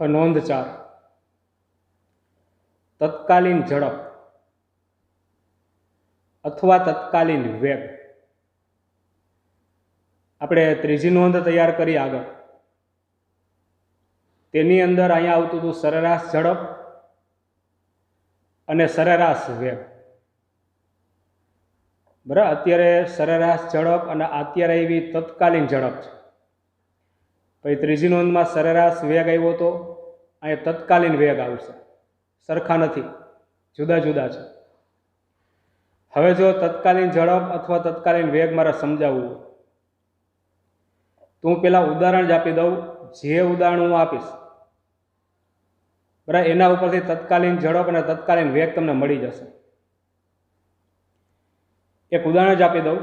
नोंध 4 तत्कालीन झड़प अथवा तत्कालीन वेग। આપણે ત્રીજી નોંધ તૈયાર કરી આગળ, તેની અંદર અહીંયા આવતું હતું સરેરાશ ઝડપ અને સરેરાશ વેગ, બરાબર। અત્યારે સરેરાશ ઝડપ અને અત્યારે એવી તત્કાલીન ઝડપ છે। પછી ત્રીજી નોંધમાં સરેરાશ વેગ આવ્યો હતો, અહીંયા તત્કાલીન વેગ આવશે। સરખા નથી, જુદા જુદા છે। હવે જો તત્કાલીન ઝડપ અથવા તત્કાલીન વેગ મારે સમજાવવું તો હું પેલા ઉદાહરણ જ આપી દઉં। જે ઉદાહરણ હું આપીશ, બરાબર, એના ઉપરથી તત્કાલીન ઝડપ અને તત્કાલીન વેગ તમને મળી જશે। એક ઉદાહરણ જ આપી દઉં।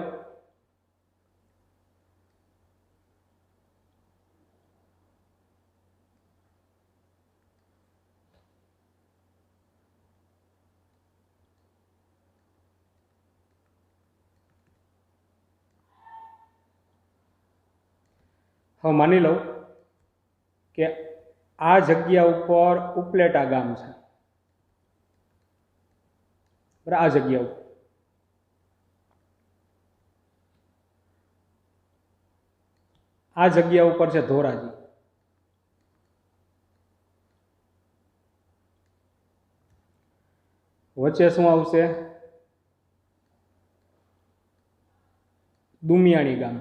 હવે માની લઉં કે આ જગ્યા ઉપર ઉપલેટા ગામ છે, બરાબર। આ જગ્યા ઉપર છે ધોરાજી। વચ્ચે શું આવશે? દુમિયાણી ગામ।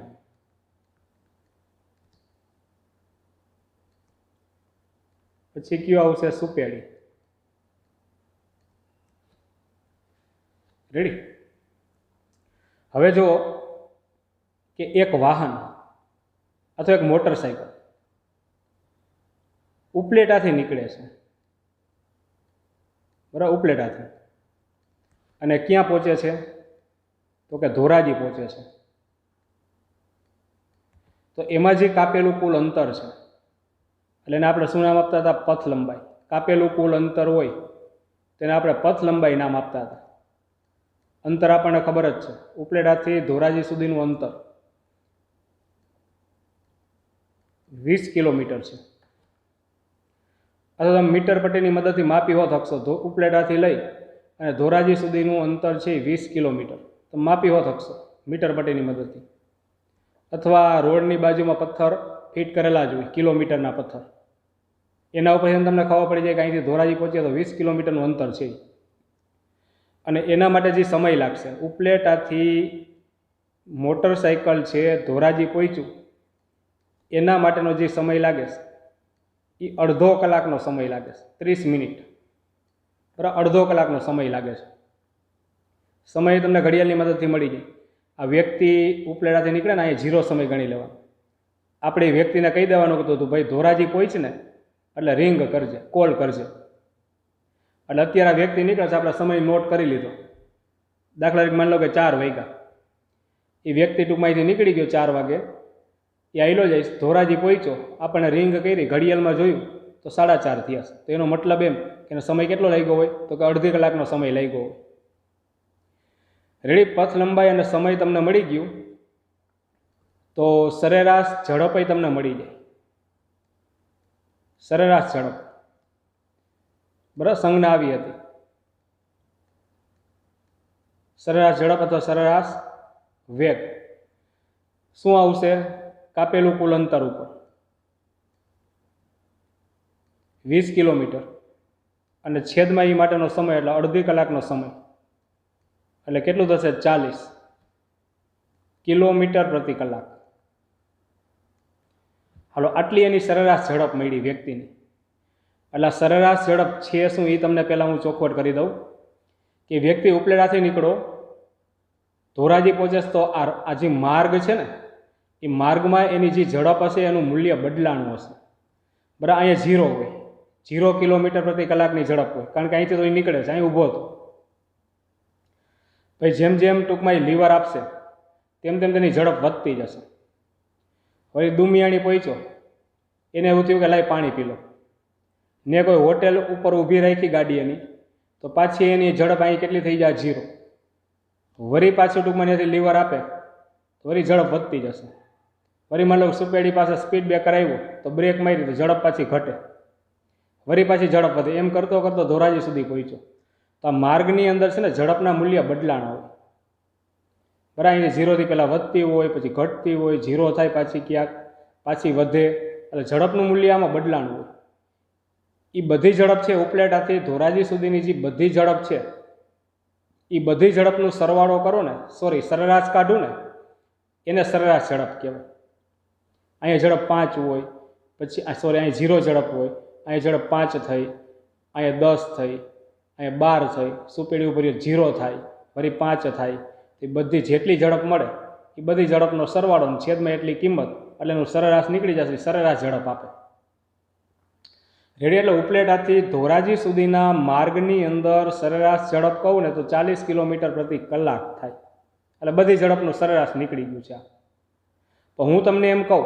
પછી કયું આવશે? સુપેડી। રેડી? હવે જો કે એક વાહન અથવા એક મોટરસાયકલ ઉપલેટાથી નીકળે છે, બરાબર, ઉપલેટાથી, અને ક્યાં પહોંચે છે? તો કે ધોરાજી પહોંચે છે। તો એમાં જે કાપેલું કુલ અંતર છે, એટલે એને આપણે શું નામ આપતા હતા? પથ લંબાઈ। કાપેલું કુલ અંતર હોય તેને આપણે પથ લંબાઈ નામ આપતા હતા। અંતર આપણને ખબર જ છે, ઉપલેટાથી ધોરાજી સુધીનું અંતર 20 કિલોમીટર છે। અથવા તમે મીટર પટ્ટીની મદદથી માપી હોત શકશો। ઉપલેટાથી લઈ અને ધોરાજી સુધીનું અંતર છે 20 કિલોમીટર, તો માપી હોત શકશો મીટર પટ્ટીની મદદથી। અથવા રોડની બાજુમાં પથ્થર ફિટ કરેલા જ હોય, કિલોમીટરના પથ્થર, એના ઉપરથી તમને ખબર પડી જાય કે અહીંથી ધોરાજી પહોંચીએ તો 20 કિલોમીટરનું અંતર છે। અને એના માટે જે સમય લાગશે, ઉપલેટાથી મોટરસાયકલ છે ધોરાજી પહોંચ્યું એના માટેનો જે સમય લાગે છે એ અડધો કલાકનો સમય લાગે છે, 30 મિનિટ, બરાબર, અડધો કલાકનો સમય લાગે છે। સમય તમને ઘડિયાળની મદદથી મળી જાય। આ વ્યક્તિ ઉપલેટાથી નીકળે ને, અહીંયા 0 સમય ગણી લેવાનો। આપણે એ વ્યક્તિને કહી દેવાનું હતું ભાઈ ધોરાજી પહોંચ ને એટલે રિંગ કરજે, કોલ કરજે। એટલે અત્યારે આ વ્યક્તિ નીકળે છે, આપણે સમય નોટ કરી લીધો। દાખલા તરીકે માની લો કે 4 વાગ્યા, એ વ્યક્તિ ટૂંકમાં અહીંથી નીકળી ગયો 4 વાગે, એ આવેલો જાય, ધોરાજી પહોંચ્યો, આપણને રિંગ કરી, ઘડિયાળમાં જોયું તો 4:30 થયા છે। તો એનો મતલબ એમ કે એનો સમય કેટલો લાગ્યો હોય? તો કે અડધી કલાકનો સમય લાગ્યો હોય। રેડી? પથ લંબાઈ અને સમય તમને મળી ગયું તો સરેરાશ ઝડપ તમને મળી જાય। સરેરાશ ઝડપ, બરાબર, સંજ્ઞા આવી હતી સરેરાશ ઝડપ અથવા સરેરાશ વેગ। શું આવશે? કાપેલું કુલ અંતર ઉપર 20 કિલોમીટર અને છેદમાં એ માટેનો સમય એટલે અડધી કલાકનો સમય, એટલે કેટલું થશે? 40 કિલોમીટર પ્રતિ કલાક। હાલો, આટલી એની સરેરાશ ઝડપ મળી વ્યક્તિની। એટલે સરેરાશ ઝડપ છે શું એ તમને પહેલાં હું ચોખવટ કરી દઉં કે વ્યક્તિ ઉપલેટાથી નીકળો, ધોરાજી પહોંચે તો આ જે માર્ગ છે ને, એ માર્ગમાં એની જે ઝડપ હશે એનું મૂલ્ય બદલાણું હશે, બરાબર। અહીંયા 0 હોય, 0 કિલોમીટર પ્રતિ કલાકની ઝડપ હોય, કારણ કે અહીંથી તો એ નીકળે છે, અહીં ઊભો હતો। પછી જેમ જેમ ટૂંકમાં એ લીવર આપશે તેમ તેમ તેની ઝડપ વધતી જશે। હવે દુમિયાણી પહોંચ્યો, એને એવું થયું કે લાય પાણી પી લો, ને કોઈ હોટેલ ઉપર ઊભી રાખી ગાડી એની, તો પાછી એની ઝડપ અહીં કેટલી થઈ જાય? 0। વળી પાછું ટૂંકમાં ત્યાંથી લીવર આપે તો વળી ઝડપ વધતી જશે। વળી માની લો સુપેડી પાસે સ્પીડ બ્રેકર આવ્યો તો બ્રેક મારી તો ઝડપ પાછી ઘટે। વળી પાછી ઝડપ વધે, એમ કરતો કરતો ધોરાજી સુધી પહોંચ્યો. તો આ માર્ગની અંદર છે ને ઝડપના મૂલ્ય બદલાણા હોય. બરાબર, અહીંયા 0 થી પહેલાં વધતી હોય, પછી ઘટતી હોય, 0 થાય પાછી ક્યાંક, પાછી વધે, એટલે ઝડપનું મૂલ્ય આમાં બદલાણું હોય. એ બધી ઝડપ છે ઉપલેટાથી ધોરાજી સુધીની જે બધી ઝડપ છે એ બધી ઝડપનું સરવાળો કરો ને, સરેરાશ કાઢું ને, એને સરેરાશ ઝડપ કહેવાય. અહીંયા ઝડપ 5 હોય, પછી અહીં 0 ઝડપ હોય, અહીંયા ઝડપ 5 થઈ, અહીંયા 10 થઈ, અહીંયા 12 થઈ, સુપેડી ઉપર 0 થાય, ફરી 5 થાય. એ બધી જેટલી ઝડપ મળે એ બધી ઝડપનો સરવાળો છેદમાં એટલી કિંમત, એટલે એનું સરેરાશ નીકળી જશે, સરેરાશ ઝડપ આપે. રેડી. એટલે ઉપલેટાથી ધોરાજી સુધીના માર્ગની અંદર સરેરાશ ઝડપ કહું ને તો 40 કિલોમીટર પ્રતિ કલાક થાય. એટલે બધી ઝડપનું સરેરાશ નીકળી ગયું છે. તો હું તમને એમ કહું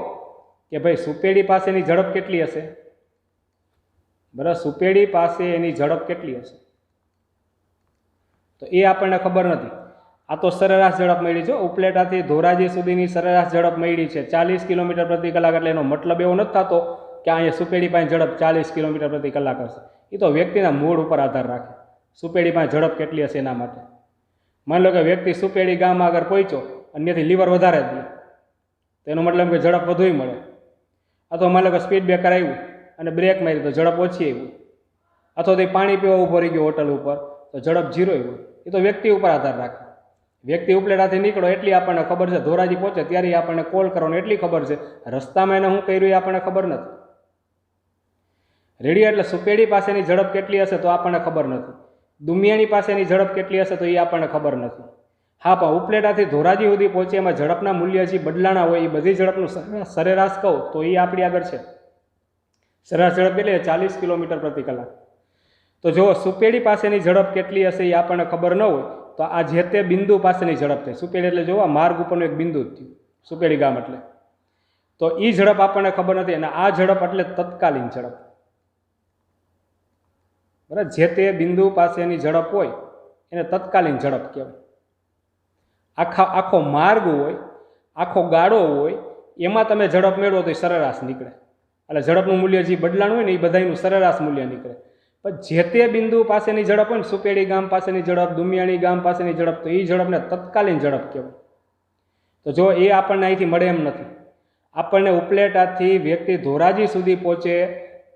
કે ભાઈ સુપેડી પાસેની ઝડપ કેટલી હશે? બરાબર, સુપેડી પાસે એની ઝડપ કેટલી હશે તો એ આપણને ખબર નથી. આ તો સરેરાશ ઝડપ મળી છે. ઉપલેટાથી ધોરાજી સુધીની સરેરાશ ઝડપ મળી છે 40 કિલોમીટર પ્રતિ કલાક. એટલે એનો મતલબ એવો નથી થતો કે અહીંયા સુપેડી પાસે ઝડપ 40 કિલોમીટર પ્રતિ કલાક હશે. એ તો વ્યક્તિના મૂડ ઉપર આધાર રાખે, સુપેડી પાસે ઝડપ કેટલી હશે એના માટે. માની લો કે વ્યક્તિ સુપેડી ગામ આગળ પહોંચ્યો અને ત્યાંથી લીવર વધારે જ દે, તેનો મતલબ કે ઝડપ વધુ મળે. અથવા માની લો કે સ્પીડ બ્રેકર આવ્યું અને બ્રેક મારી તો ઝડપ ઓછી આવી, અથવા તો પાણી પીવા ઊભો રહી ગયો હોટલ ઉપર તો ઝડપ 0 હોય. એ તો વ્યક્તિ ઉપર આધાર રાખે. વ્યક્તિ ઉપલેટાથી નીકળો એટલી આપણને ખબર છે, ધોરાજી પહોંચે ત્યારે આપણને કોલ કરવાનો એટલી ખબર છે, રસ્તામાં એને શું કર્યું એ આપણને ખબર નથી. રેડી. એટલે સુપેડી પાસેની ઝડપ કેટલી હશે તો આપણને ખબર નથી. દુમિયાની પાસેની ઝડપ કેટલી હશે તો એ આપણને ખબર નથી. હા, પણ ઉપલેટાથી ધોરાજી સુધી પહોંચે એમાં ઝડપના મૂલ્ય જે બદલાણા હોય એ બધી ઝડપનું સરેરાશ કહું તો એ આપણી આગળ છે. સરેરાશ ઝડપ કેટલી? 40 કિલોમીટર પ્રતિ કલાક. તો જો સુપેડી પાસેની ઝડપ કેટલી હશે એ આપણને ખબર ન હોય તો આ જે તે બિંદુ પાસેની ઝડપ થાય. સુપેડી એટલે જો આ માર્ગ ઉપરનું એક બિંદુ જ થયું સુપેડી ગામ એટલે, તો એ ઝડપ આપણને ખબર નથી. અને આ ઝડપ એટલે તત્કાલીન ઝડપ. બરાબર, જે તે બિંદુ પાસેની ઝડપ હોય એને તત્કાલીન ઝડપ કહેવાય. આખો માર્ગ હોય, આખો ગાળો હોય, એમાં તમે ઝડપ મેળવો તો એ સરેરાશ નીકળે. એટલે ઝડપનું મૂલ્ય જે બદલાણ હોય ને એ બધાનું સરેરાશ મૂલ્ય નીકળે. પણ જે તે બિંદુ પાસેની ઝડપ હોય ને, સુપેડી ગામ પાસેની ઝડપ, દુમિયાણી ગામ પાસેની ઝડપ, તો એ ઝડપને તત્કાલીન ઝડપ કહેવાય. તો જો એ આપણને અહીંથી મળે એમ નથી. આપણને ઉપલેટાથી વ્યક્તિ ધોરાજી સુધી પહોંચે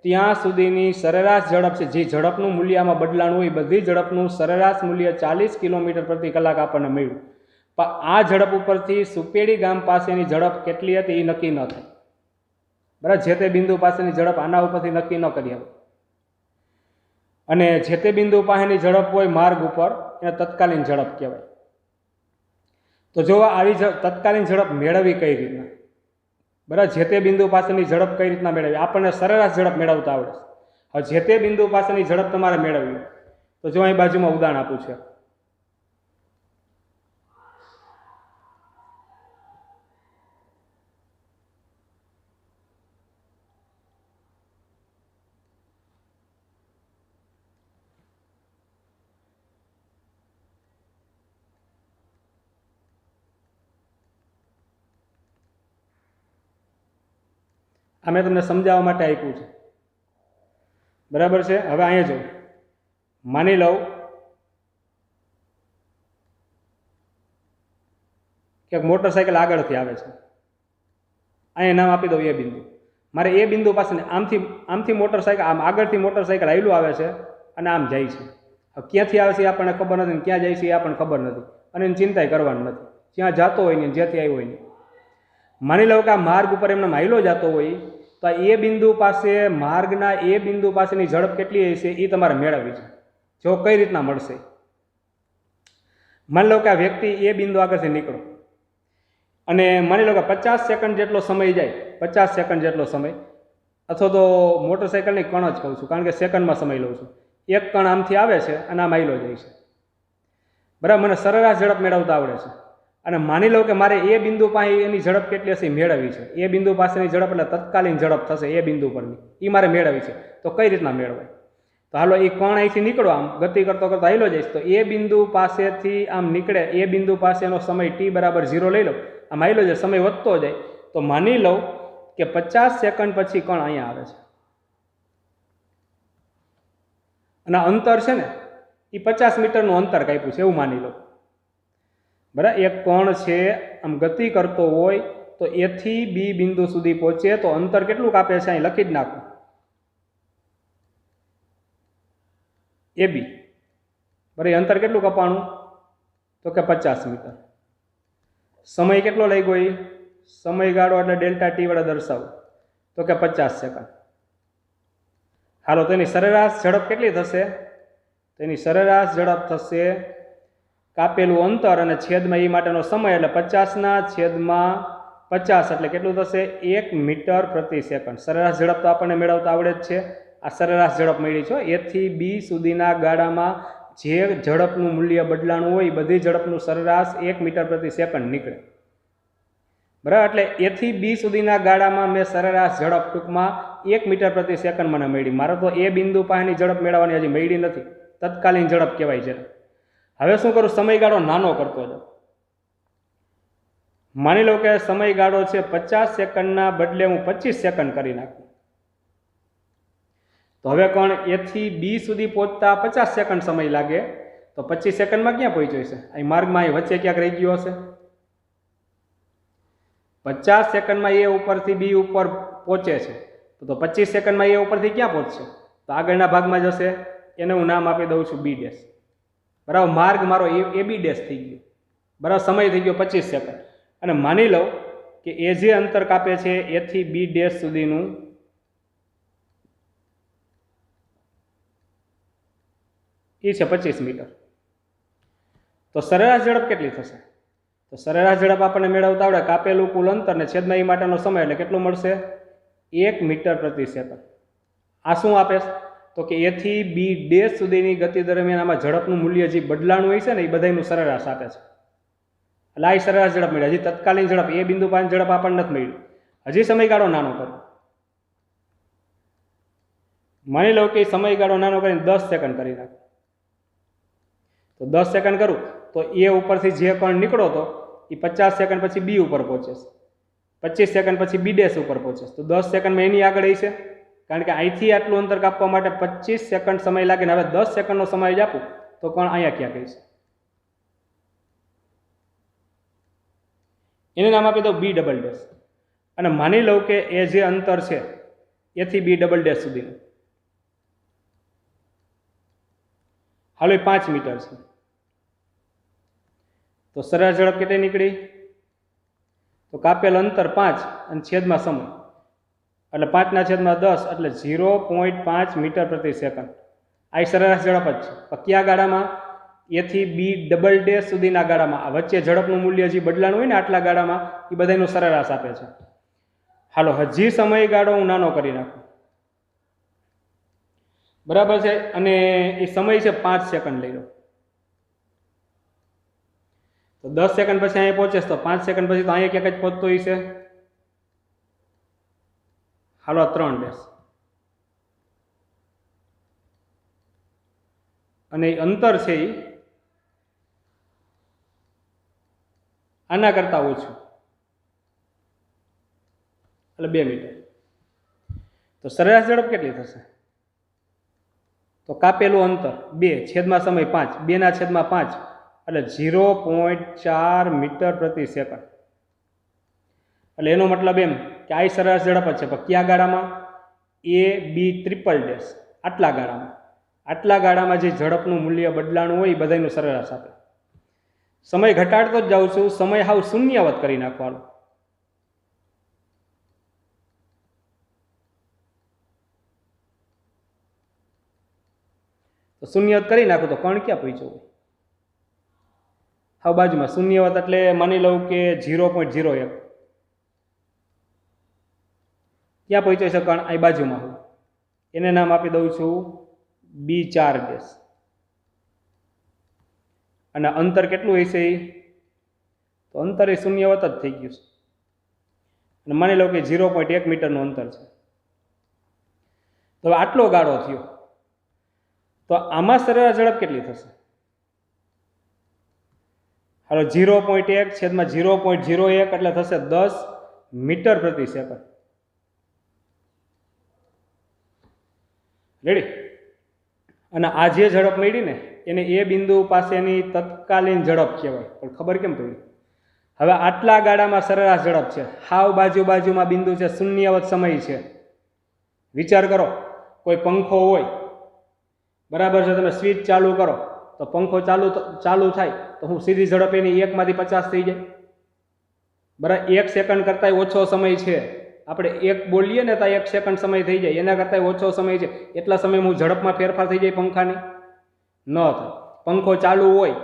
ત્યાં સુધીની સરેરાશ ઝડપ છે, જે ઝડપનું મૂલ્ય આમાં બદલાણ હોય, બધી ઝડપનું સરેરાશ મૂલ્ય 40 કિલોમીટર પ્રતિ કલાક આપણને મળ્યું. પણ આ ઝડપ ઉપરથી સુપેડી ગામ પાસેની ઝડપ કેટલી હતી એ નક્કી ન થાય. બરાબર, જે તે બિંદુ પાસેની ઝડપ આના ઉપરથી નક્કી ન કરી આવે. અને જે તે બિંદુ પાસેની ઝડપ હોય માર્ગ ઉપર એને તત્કાલીન ઝડપ કહેવાય. તો જો આવી તત્કાલીન ઝડપ મેળવવી કઈ રીતના? બરાબર, જે તે બિંદુ પાસેની ઝડપ કઈ રીતના મેળવવી? આપણને સરેરાશ ઝડપ મેળવતા આવડે. હવે જે તે બિંદુ પાસેની ઝડપ તમારે મેળવવી તો જો અહીં બાજુમાં ઉદાહરણ આપું છે. આ મેં તમને સમજાવવા માટે આપ્યું છે. બરાબર છે. હવે અહીંયા જો માની લઉં કે મોટરસાઇકલ આગળથી આવે છે, અહીંયા નામ આપી દઉં એ બિંદુ. મારે એ બિંદુ પાસે આમથી મોટરસાઇકલ, આમ આગળથી મોટરસાઇકલ આવેલું આવે છે અને આમ જાય છે. હવે ક્યાંથી આવે છે એ આપણને ખબર નથી, ક્યાં જાય છે એ આપણને ખબર નથી, અને એની ચિંતા કરવાની નથી. જ્યાં જતો હોય ને જ્યાંથી આવ્યો હોય ને. માની લો કે આ માર્ગ ઉપર એમને હાઈલો જતો હોય તો એ બિંદુ પાસે, માર્ગના એ બિંદુ પાસેની ઝડપ કેટલી હશે એ તમારે મેળવવી છે. જો કઈ રીતના મળશે? માની લો કે આ વ્યક્તિ એ બિંદુ આગળથી નીકળો અને માની લો કે 50 સેકન્ડ જેટલો સમય જાય, 50 સેકન્ડ જેટલો સમય, અથવા તો મોટરસાઇકલની કણ જ કહું છું કારણ કે સેકન્ડમાં સમય લઉં છું. એક કણ આમથી આવે છે અને આમ હાઈલો જાય છે. બરાબર, મને સરેરાશ ઝડપ મેળવતા આવડે છે. અને માની લો કે મારે એ બિંદુ પાસે એની ઝડપ કેટલી હશે મેળવવી છે. એ બિંદુ પાસેની ઝડપ એટલે તત્કાલીન ઝડપ થશે એ બિંદુ પરની, એ મારે મેળવવી છે. તો કઈ રીતના મેળવાય? તો હાલો એ કણ અહીંથી નીકળો, આમ ગતિ કરતો કરતો હાઈલો જઈશ તો એ બિંદુ પાસેથી આમ નીકળે, એ બિંદુ પાસેનો સમય t બરાબર 0 લઈ લો, આમ હાઈલો જાય, સમય વધતો જાય. તો માની લઉં કે 50 સેકન્ડ પછી કણ અહીંયા આવે છે. અને અંતર છે ને એ 50 મીટરનું અંતર કાપ્યું છે એવું માની લો, બરાબર। એક કણ છે આમ ગતિ કરતો હોય તો એ થી બી બિંદુ સુધી પહોંચે તો અંતર કેટલું કાપે છે અહીં લખી જ નાખો, એ બી, બરાબર। એ અંતર કેટલું કપાણું તો કે 50 મીટર। સમય કેટલો લઈ ગયો, સમયગાળો એટલે ડેલ્ટા ટી વડે દર્શાવો તો કે 50 સેકન્ડ। હાલો તેની સરેરાશ ઝડપ કેટલી થશે, તેની સરેરાશ ઝડપ થશે કાપેલું અંતર અને છેદમાં એ માટેનો સમય એટલે 50/50 એટલે કેટલું થશે 1 મીટર પ્રતિ સેકન્ડ। સરેરાશ ઝડપ તો આપણને મેળવતા આવડે જ છે, આ સરેરાશ ઝડપ મળી છે। એ થી બી સુધીના ગાળામાં જે ઝડપનું મૂલ્ય બદલાણું હોય એ બધી ઝડપનું સરેરાશ 1 મીટર પ્રતિ સેકન્ડ નીકળે, બરાબર। એટલે એ થી બી સુધીના ગાળામાં મેં સરેરાશ ઝડપ ટૂંકમાં 1 મીટર પ્રતિ સેકન્ડ મને મળી। મારે તો એ બિંદુ પાસેની ઝડપ મેળવવાની હજી મળી નથી, તત્કાલીન ઝડપ કહેવાય છે। હવે શું કરું, સમયગાળો નાનો કરતો જાઉં। માની લો કે સમયગાળો છે 50 સેકન્ડના બદલે હું 25 સેકન્ડ કરી નાખું તો હવે કોણ એ થી બી સુધી પહોંચતા 50 સેકન્ડ સમય લાગે તો 25 સેકન્ડમાં ક્યાં પહોંચ્યો છે, અહીં માર્ગમાં અહીં વચ્ચે ક્યાંક રહી ગયો હશે। 50 સેકન્ડમાં એ ઉપરથી બી ઉપર પહોંચે છે તો 25 સેકન્ડમાં એ ઉપરથી ક્યાં પહોંચશે, તો આગળના ભાગમાં જશે, એને હું નામ આપી દઉં છું બી ડેશ, બરાબર। માર્ગ મારો એ બી ડેશ થઈ ગયો, બરાબર। સમય થઈ ગયો 25 સેકન્ડ અને માની લો કે એ જે અંતર કાપે છે એ થી બી ડેશ સુધીનું એ છે 25 મીટર। તો સરેરાશ ઝડપ કેટલી થશે, તો સરેરાશ ઝડપ આપણને મેળવતા આવડે કાપેલું કુલ અંતર ને છેદમાં એ માટેનો સમય એટલે કેટલું મળશે 1 મીટર પ્રતિ સેકન્ડ। આ શું આપે તો કે એ થી બી ડેશ સુધીની ગતિ દરમિયાન આમાં ઝડપનું મૂલ્ય જે બદલાણું હોય છે ને એ બધાનું સરેરાશ આપે છે, એટલે આ સરેરાશ ઝડપ મળી। હજી તત્કાલીન ઝડપ એ બિંદુ પાસે ઝડપ આપણને નથી મળી, હજી સમયગાળો નાનો કરો। માની લો કે સમયગાળો નાનો કરીને 10 સેકન્ડ કરી નાખો તો 10 સેકન્ડ કરું તો એ ઉપરથી જે કણ નીકળો તો એ 50 સેકન્ડ પછી બી ઉપર પહોંચે, 25 સેકન્ડ પછી બી ડેશ ઉપર પહોંચે તો 10 સેકન્ડમાં એની આગળ છે, કારણ કે અહીંથી આટલું અંતર કાપવા માટે 25 સેકન્ડ સમય લાગે ને હવે 10 સેકન્ડનો સમય જ આપું તો કોણ અહીંયા ક્યાં કહીશ, એને નામ આપી દઉં બી ડબલ ડેશ। અને માની લઉં કે એ જે અંતર છે એથી બી ડબલ ડેશ સુધીનું, હાલો એ 5 મીટર છે તો સરેરાશ ઝડપ કેટલી નીકળી, તો કાપેલ અંતર 5 અને છેદમાં સમય એટલે 5/10 એટલે 0.5 મીટર પ્રતિ સેકન્ડ। આ સરેરાશ ઝડપ જ છે, પણ કયા ગાળામાં, એ થી બી ડબલ ડેશ સુધીના ગાળામાં, આ વચ્ચે ઝડપનું મૂલ્ય જે બદલાણું હોય ને આટલા ગાળામાં એ બધાનું સરેરાશ આપે છે। હાલો હજી સમયગાળો હું નાનો કરી નાખું, બરાબર છે, અને એ સમય છે 5 સેકન્ડ લઈ લો તો 10 સેકન્ડ પછી અહીંયા પહોંચે તો 5 સેકન્ડ પછી તો અહીંયા ક્યાંક જ પહોંચતો હોય છે, હાલો 3 ડેશ અને અંતર છે એ આના કરતા ઓછું એટલે 2 મીટર। તો સરેરાશ ઝડપ કેટલી થશે, તો કાપેલું અંતર 2 છેદમાં સમય 5, 2/5 એટલે 0.4 મીટર પ્રતિ સેકન્ડ। એટલે એનો મતલબ એમ કે આ સરેરાશ ઝડપ જ છે, પણ કયા ગાળામાં, એ બી ટ્રિપલ ડેશ આટલા ગાળામાં જે ઝડપનું મૂલ્ય બદલાણું હોય એ બધાનું સરેરાશ આપે। સમય ઘટાડતો જ જાઉં છું, સમય હાવ શૂન્યવત કરી નાખવાનો, તો શૂન્યવત કરી નાખો તો કણ ક્યાં પહોંચ્યો હોય, હાવ બાજુમાં શૂન્યવત એટલે માની લઉં કે 0.01 ક્યાં પહોંચ્યો છે કણ, અહીં બાજુમાં હોય, એને નામ આપી દઉં છું B4 ડેશ અને અંતર કેટલું હશે તો અંતર એ શૂન્યવત જ થઈ ગયું છે અને માની લો કે 0.1 મીટરનું અંતર છે। તો આટલો ગાળો થયો તો આમાં સરેરાશ ઝડપ કેટલી થશે, હાલો 0.1 છેદમાં 0.01 એટલે થશે 10 મીટર પ્રતિ સેકન્ડ। રેડી, અને આ જે ઝડપ મળી ને એને એ બિંદુ પાસેની તત્કાલીન ઝડપ કહેવાય. પણ ખબર કેમ પડી? હવે આટલા ગાળામાં સરેરાશ ઝડપ છે, હાવ બાજુમાં બિંદુ છે, શૂન્યવત સમય છે. વિચાર કરો, કોઈ પંખો હોય, બરાબર છે, તમે સ્વિચ ચાલુ કરો તો પંખો ચાલુ થાય તો હું સીધી ઝડપ એની 1 માંથી 50 થઈ જાય. બરાબર, 1 સેકન્ડ કરતાંય ઓછો સમય છે. આપણે 1 બોલીએ ને તો 1 સેકન્ડ સમય થઈ જાય, એના કરતાંય ઓછો સમય છે. એટલા સમયમાં હું ઝડપમાં ફેરફાર થઈ જાય પંખાની? ન થાય. પંખો ચાલુ હોય,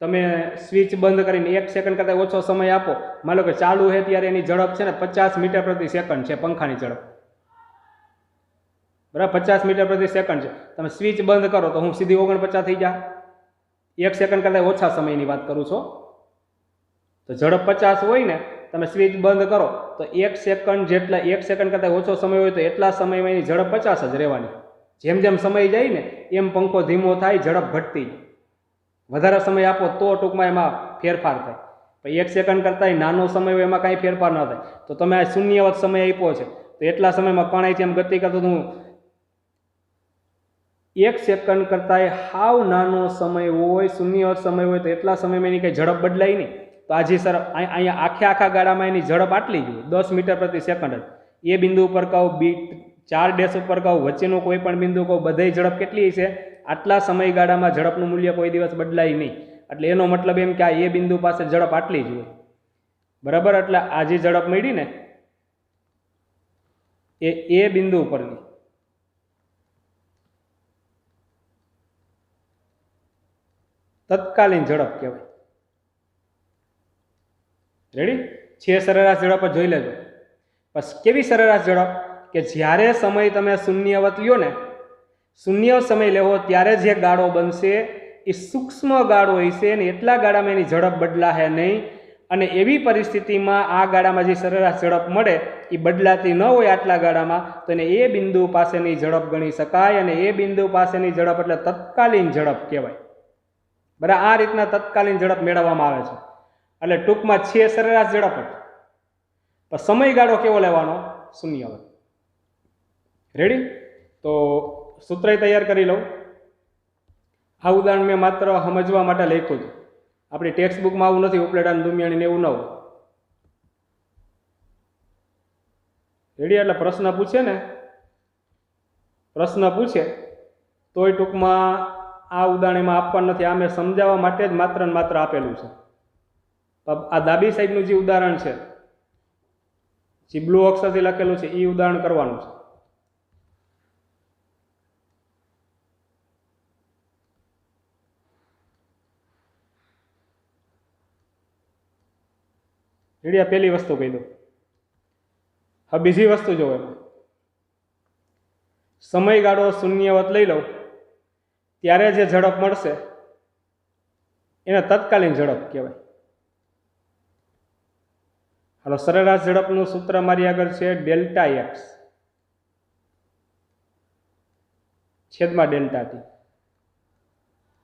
તમે સ્વિચ બંધ કરીને 1 સેકન્ડ કરતાં ઓછો સમય આપો, માનો કે ચાલુ છે ત્યારે એની ઝડપ છે ને 50 મીટર પ્રતિ સેકન્ડ છે પંખાની ઝડપ. બરાબર, 50 મીટર પ્રતિ સેકન્ડ છે. તમે સ્વિચ બંધ કરો તો હું સીધી 49 થઈ જાય. 1 સેકન્ડ કરતાં ઓછા સમયની વાત કરું છું. તો ઝડપ 50 હોય ને, તમે સ્વિચ બંધ કરો તો 1 સેકન્ડ જેટલા 1 સેકન્ડ કરતાં ઓછો સમય હોય તો એટલા સમયમાં એની ઝડપ 50 જ રહેવાની. જેમ જેમ સમય જાય ને એમ પંખો ધીમો થાય, ઝડપ ઘટતી. વધારે સમય આપો તો ટૂંકમાં એમાં ફેરફાર થાય. પણ 1 સેકન્ડ કરતાંય નાનો સમય હોય એમાં કાંઈ ફેરફાર ન થાય. તો તમે આ શૂન્યવત સમય આપ્યો છે તો એટલા સમયમાં કણાયથી એમ ગતિ કરતો હું 1 સેકન્ડ કરતાંય હાવ નાનો સમય હોય, શૂન્યવત સમય હોય તો એટલા સમયમાં એની કંઈ ઝડપ બદલાય નહીં. તો આજે સર અહીંયા આખા ગાળામાં એની ઝડપ આટલી જ હોય, 10 મીટર પ્રતિ સેકન્ડ જ. એ બિંદુ ઉપર કહું, 4 ડેશ ઉપર કહું, વચ્ચેનું કોઈ પણ બિંદુ કહું, બધાય ઝડપ કેટલી છે? આટલા સમયગાળામાં ઝડપનું મૂલ્ય કોઈ દિવસ બદલાય નહીં. એટલે એનો મતલબ એમ કે આ એ બિંદુ પાસે ઝડપ આટલી જ હોય. બરાબર, એટલે આ જે ઝડપ મળી ને એ બિંદુ ઉપરની તત્કાલીન ઝડપ કહેવાય. રેડી? છે સરેરાશ ઝડપ જ જોઈ લેજો. બસ કેવી સરેરાશ ઝડપ? કે જ્યારે સમય તમે શૂન્યવત લ્યો ને, શૂન્યવત સમય લેવો ત્યારે જે ગાળો બનશે એ સૂક્ષ્મ ગાળો હશે ને એટલા ગાળામાં એની ઝડપ બદલાશે નહીં. અને એવી પરિસ્થિતિમાં આ ગાળામાં જે સરેરાશ ઝડપ મળે એ બદલાતી ન હોય આટલા ગાળામાં, તો એને એ બિંદુ પાસેની ઝડપ ગણી શકાય. અને એ બિંદુ પાસેની ઝડપ એટલે તત્કાલીન ઝડપ કહેવાય. બરાબર, આ રીતના તત્કાલીન ઝડપ મેળવવામાં આવે છે. એટલે ટૂંકમાં છે સરેરાશ ઝડપ જ, પણ સમયગાળો કેવો લેવાનો? શૂન્યવત. રેડી? તો સૂત્ર તૈયાર કરી લઉં. આ ઉદાહરણ મેં માત્ર સમજવા માટે લખ્યું હતું. આપણી ટેક્સ્ટ બુકમાં આવું નથી, ઉપલેટા દુમિયાણી ને એવું ન હોય. રેડી? એટલે પ્રશ્ન પૂછે ને, પ્રશ્ન પૂછે તોય ટૂંકમાં આ ઉદાહરણમાં આપવાનું નથી. આ મેં સમજાવવા માટે જ માત્ર ને માત્ર આપેલું છે. આ ડાબી સાઈડનું જે ઉદાહરણ છે, જે બ્લુ અક્ષરથી લખેલું છે, એ ઉદાહરણ કરવાનું છે. રેડી? આ પહેલી વસ્તુ કહી દઉં. હવે બીજી વસ્તુ જોવો, એમાં સમયગાળો શૂન્યવત લઈ લઉં ત્યારે જે ઝડપ મળશે એને તત્કાલીન ઝડપ કહેવાય. હાલો, સરેરાશ ઝડપનું સૂત્ર મારી આગળ છે ડેલ્ટા એક્સ છેદમાં ડેલ્ટા ટી.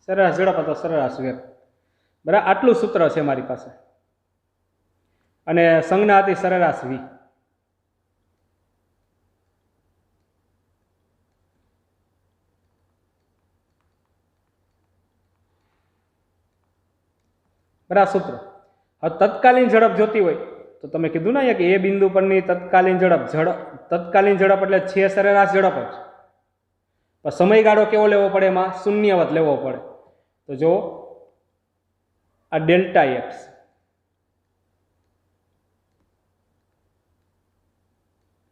સરેરાશ ઝડપ હતો સરેરાશ વેગ. બરાબર, આટલું સૂત્ર છે મારી પાસે. અને સંજ્ઞા હતી સરેરાશ વી. બરાબર, સૂત્ર. હવે તત્કાલીન ઝડપ જોતી હોય તો તમે કીધું ને કે એ બિંદુ પરની તત્કાલીન ઝડપ તત્કાલીન ઝડપ એટલે છે સરેરાશ ઝડપ જ. પણ સમયગાળો કેવો લેવો પડે? એમાં શૂન્યવત લેવો પડે. તો જો આ ડેલ્ટા એક્સ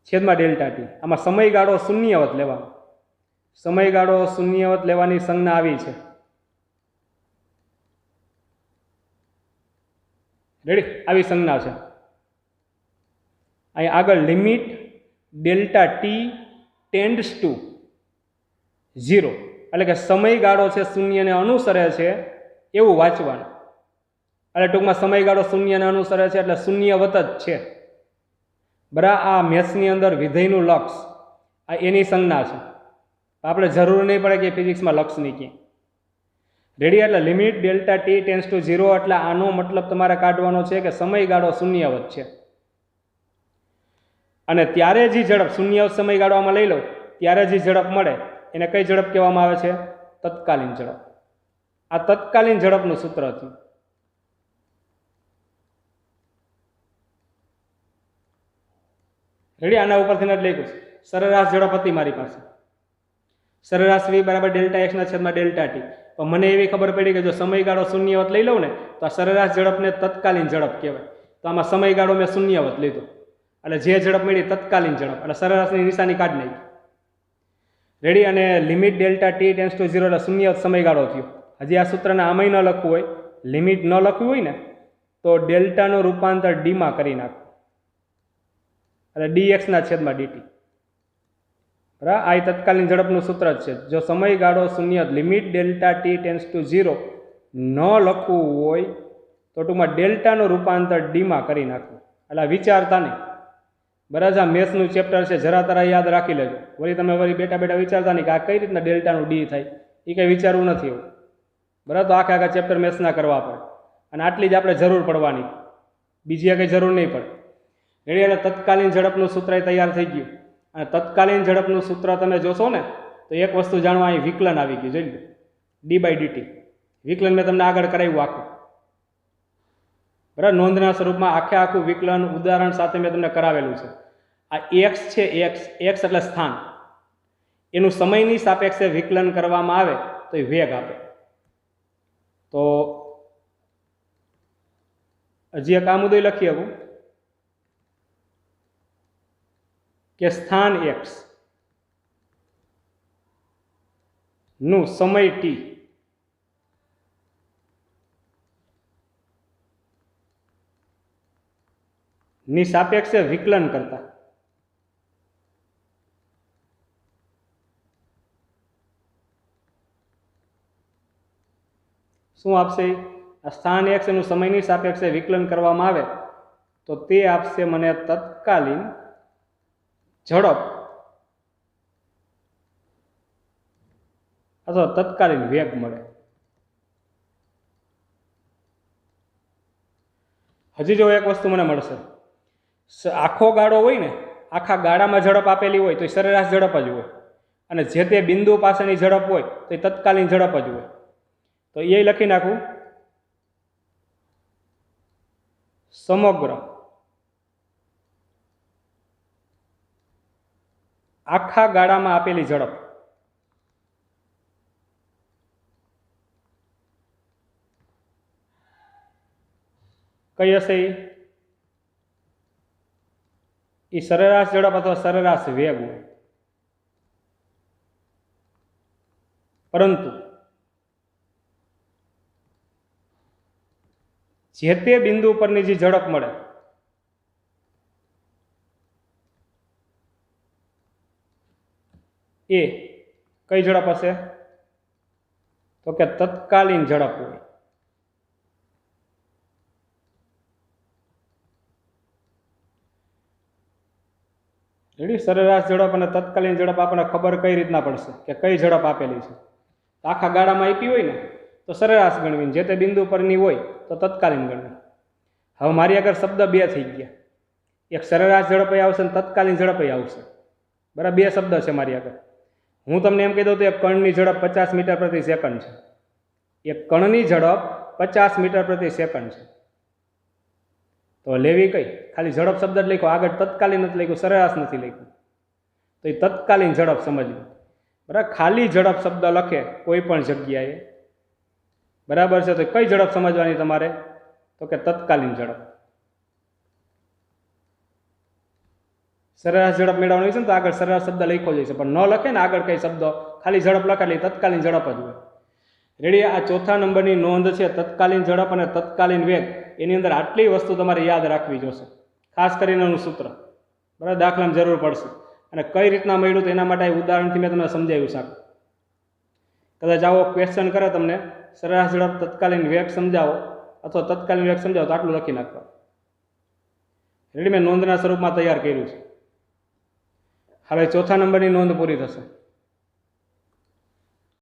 છેદમાં ડેલ્ટા ટી, આમાં સમયગાળો શૂન્યવત લેવાનો. સમયગાળો શૂન્યવત લેવાની સંજ્ઞા આવી છે. રેડી? આવી સંજ્ઞા છે. અહીં આગળ limit delta T tends to 0, એટલે કે સમયગાળો છે શૂન્યને અનુસરે છે એવું વાંચવાનું. એટલે ટૂંકમાં સમયગાળો શૂન્યને અનુસરે છે એટલે શૂન્યવત જ છે. બરાબર, આ મેથ્સની અંદર વિધેયનું લક્ષ આ એની સંજ્ઞા છે. આપણે જરૂર નહીં પડે કે ફિઝિક્સમાં લક્ષ નહીં ક્યાંય. રેડી? એટલે limit delta T tends to 0 એટલે આનો મતલબ તમારે કાઢવાનો છે કે સમયગાળો શૂન્યવત છે. અને ત્યારે જે ઝડપ શૂન્યવત સમયગાળો આમાં લઈ લો ત્યારે જે ઝડપ મળે એને કઈ ઝડપ કહેવામાં આવે છે? તત્કાલીન ઝડપ. આ તત્કાલીન ઝડપનું સૂત્ર હતું. રેડી? આના ઉપરથી જ લખ્યું છે. સરેરાશ ઝડપ હતી મારી પાસે, સરેરાશ v બરાબર ડેલ્ટા એક્સ ના છેદમાં ડેલ્ટા ટી. પણ મને એવી ખબર પડી કે જો સમયગાળો શૂન્યવત લઈ લઉં ને તો આ સરેરાશ ઝડપને તત્કાલીન ઝડપ કહેવાય. તો આમાં સમયગાળો મેં શૂન્યવત લીધો એટલે જે ઝડપ મળી તત્કાલીન ઝડપ, એટલે સરેરાશની નિશાની કાઢી નાખી. રેડી? અને limit delta T tense two 0 એટલે શૂન્યવત સમયગાળો થયો. હજી આ સૂત્રને આમાંય ન લખવું હોય, લિમિટ ન લખવી હોય ને તો ડેલ્ટાનું રૂપાંતર ડીમાં કરી નાખો એટલે dx ના છેદમાં dt. બરાબર? આ તત્કાલીન ઝડપનું સૂત્ર જ છે. જો સમયગાળો શૂન્ય limit delta T tense two 0 ન લખવું હોય તો ટૂંકમાં ડેલ્ટાનું રૂપાંતર ડીમાં કરી નાખવું. એટલે વિચારતા નહીં. બરાબર? આ મેથ્સનું ચેપ્ટર છે, જરા તરા યાદ રાખી લેજો. વળી તમે વળી બેઠા બેઠા વિચારતા નહીં કે આ કઈ રીતના ડેલ્ટાનું ડી થાય, એ કંઈ વિચારવું નથી એવું. બરાબર? તો આખા ચેપ્ટર મેથ્સના કરવા પડે અને આટલી જ આપણે જરૂર પડવાની, બીજી કંઈ જરૂર નહીં પડે. રેડી? એટલે તત્કાલીન ઝડપનું સૂત્ર તૈયાર થઈ ગયું. અને તત્કાલીન ઝડપનું સૂત્ર તમે જોશો ને તો એક વસ્તુ જાણવા, અહીં વિકલન આવી ગયું. જોઈ લો, d/dt વિકલન મેં તમને આગળ કરાવ્યું આખું. બરાબર? નોંધના સ્વરૂપમાં આખું વિકલન ઉદાહરણ સાથે મેં તમને કરાવેલું છે. આ એક્સ છે, એક્સ એટલે સ્થાન, એનું સમયની સાપેક્ષે વિકલન કરવામાં આવે તો એ વેગ આપે. તો હજી એક આ મુદ્દો લખી શકું કે સ્થાન x નું સમય t ની સાપેક્ષે વિકલન કરતા શું આપશે? આ સ્થાન x નું સમયની સાપેક્ષે વિકલન કરવામાં આવે તો તે આપશે મને તત્કાલીન ઝડપ અથવા તત્કાલીન વેગ મળે. હજી જો એક વસ્તુ મને મળશે, આખો ગાળો હોય ને, આખા ગાળામાં ઝડપ આપેલી હોય તો એ સરેરાશ ઝડપ જ હોય, અને જે તે બિંદુ પાસેની ઝડપ હોય તો એ તત્કાલીન ઝડપ જ હોય. તો એ લખી નાખું સમગ્ર આખા ગાળામાં આપેલી ઝડપ કઈ હશે? એ સરેરાશ ઝડપ અથવા સરેરાશ વેગ હોય. પરંતુ જે તે બિંદુ પરની જે ઝડપ મળે એ કઈ ઝડપ હશે? તો કે તત્કાલીન ઝડપ હોય. રેડી? સરેરાશ ઝડપ અને તત્કાલીન ઝડપ આપણને ખબર કઈ રીતના પડશે કે કઈ ઝડપ આપેલી છે. આખા ગાળામાં આપી હોય ને તો સરેરાશ ગણવી, જે તે બિંદુ પરની હોય તો તત્કાલીન ગણવી. હવે મારી આગળ શબ્દ બે થઈ ગયા, એક સરેરાશ ઝડપ આવશે અને તત્કાલીન ઝડપ આવશે. બરાબર? બે શબ્દ છે મારી આગળ. હું તમને એમ કહી દઉં તો એક કણની ઝડપ 50 મીટર પ્રતિ સેકન્ડ છે. એક કણની ઝડપ 50 મીટર પ્રતિ સેકન્ડ છે. તો લેવી કઈ? ખાલી ઝડપ શબ્દ જ લખ્યો, આગળ તત્કાલીન નથી લખ્યું, સરેરાશ નથી લખ્યું. તો એ તત્કાલીન ઝડપ સમજવું. બરાબર? ખાલી ઝડપ શબ્દ લખે કોઈ પણ જગ્યાએ, બરાબર છે, તો કઈ ઝડપ સમજવાની તમારે? તો કે તત્કાલીન ઝડપ. સરેરાશ ઝડપ મેળવવાની છે ને તો આગળ સરેરાશ શબ્દ લખ્યો જ છે, પણ ન લખે ને આગળ કઈ શબ્દો, ખાલી ઝડપ લખે એટલે તત્કાલીન ઝડપ જ હોય. રેડી? આ ચોથા નંબરની નોંધ છે તત્કાલીન ઝડપ અને તત્કાલીન વેગ. એની અંદર આટલી વસ્તુ તમારે યાદ રાખવી જોશે, ખાસ કરીને એનું સૂત્ર. બરાબર? દાખલામાં જરૂર પડશે. અને કઈ રીતના મળ્યું તો એના માટે ઉદાહરણથી મેં તમને સમજાવ્યું સાહેબ. કદાચ આવો ક્વેશ્ચન કરે તમને, સરેરાશ ઝડપ તત્કાલીન વેગ સમજાવો અથવા તત્કાલીન વેગ સમજાવો, તો આટલું લખી નાખવા. રેડી? મેં નોંધના સ્વરૂપમાં તૈયાર કર્યું છે. હવે ચોથા નંબરની નોંધ પૂરી થશે.